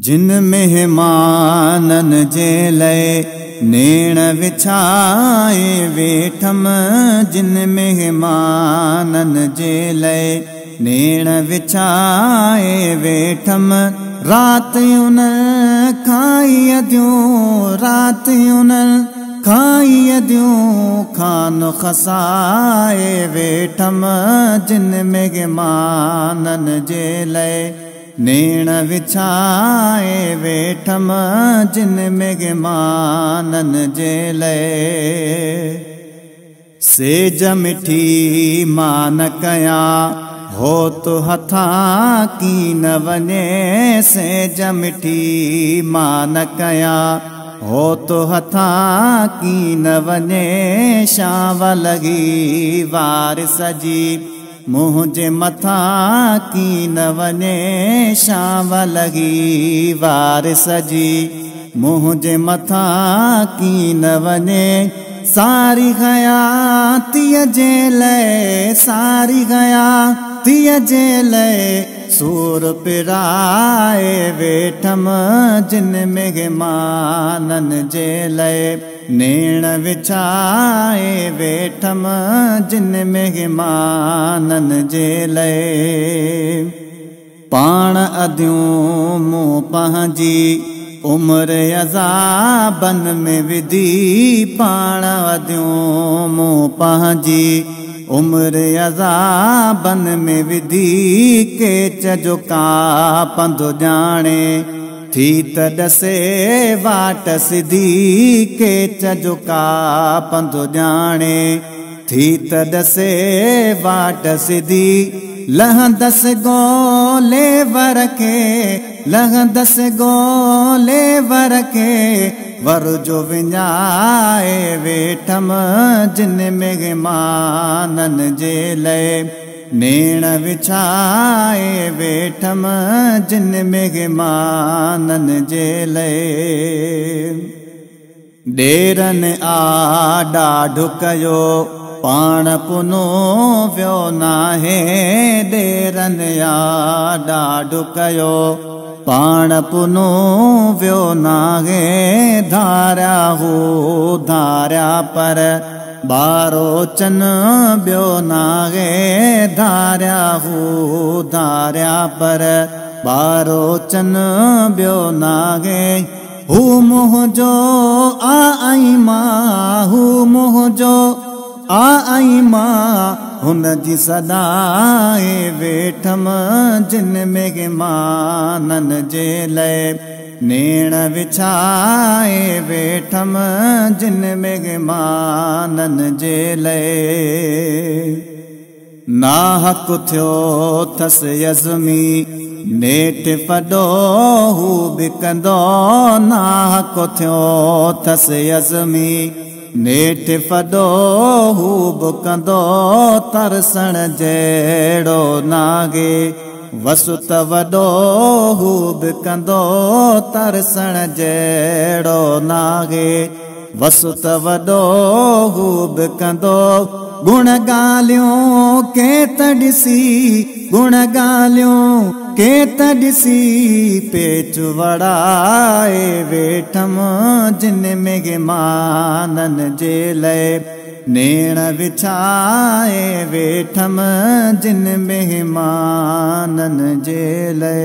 जिन मेहमानन जे लय नेण विछाए वेठम। जिन मेहमानन जे लय नेण विछाए वेठम। रात उन खाई अद्यूं रात उन खाई अद्यूं खान खसाए वेठम। जिन मेहमानन जे लय नेण विछाए वेठम। जिन मेहमानन जे लय सेज मिठी मान कया हो तो हथा की न वने। सेज मिठी मान कया हो तो हथा की न वने। शाव लगी वार सजी मुझे मथा की न वने। शाव लगी वार सजी मुझे मथा की न वने। सारी गया तिय जे लय सारी गया तिय जे लय सूर पिराए वेठम। जिन मेहमानन जे लय नेण विछाए वेठम। जिन मेहमानन जे लय पाण अद्यूं मूं पंहिंजी उम्र अज़ाबन में विधी। पाण अद्यूं मूं पंहिंजी उम्र अज़ाबन में विधी। केच जो का पंधु ॼाणे थी त ॾसे वाट सिधी। केच जो का पंधु ॼाणे थी त ॾसे वाट सिधी। लहंदस गोले वर के लहंदस गोले वर के वर जो विञाए वेठम। जिन मेहमानन जे लय नेण विछाए वेठम। जिन मेहमानन जे लय डेरन आडा ढुकयो पाण पुनो व्यो नाहे। डेरन आडा ढुकयो पाण पुनो व्यो नाहे। धारिया हो धारिया पर बारो चन ब्यो नाहे। धारिया हो धारिया पर बारो चन ब्यो नाहे। हू मोह जो आई मां हू मोह जो आई मां हुन जी सदाए वेठम। जिन मेहमानन जे लय नेण विछाए वेठम। जिन मेहमानन जे लय नाहक थियो थस यज़मी नेठ फॾो हू बिकंदो। नाहक थियो थस यज़मी नेठ फॾो हू बिकंदो। तरसण जहिड़ो नागे वसुत वॾो हू बिकंदो। तरसण जहिड़ो नागे वसुत वॾो हू बिकंदो। गुण ॻाल्हियूं के त ॾिसी गुण ॻाल्हियूं के त ॾिसी पेच वड़ाए वेठम। जिन मेहमानन जे लय नेण विछाए वेठम। जिन मेहमानन जे लय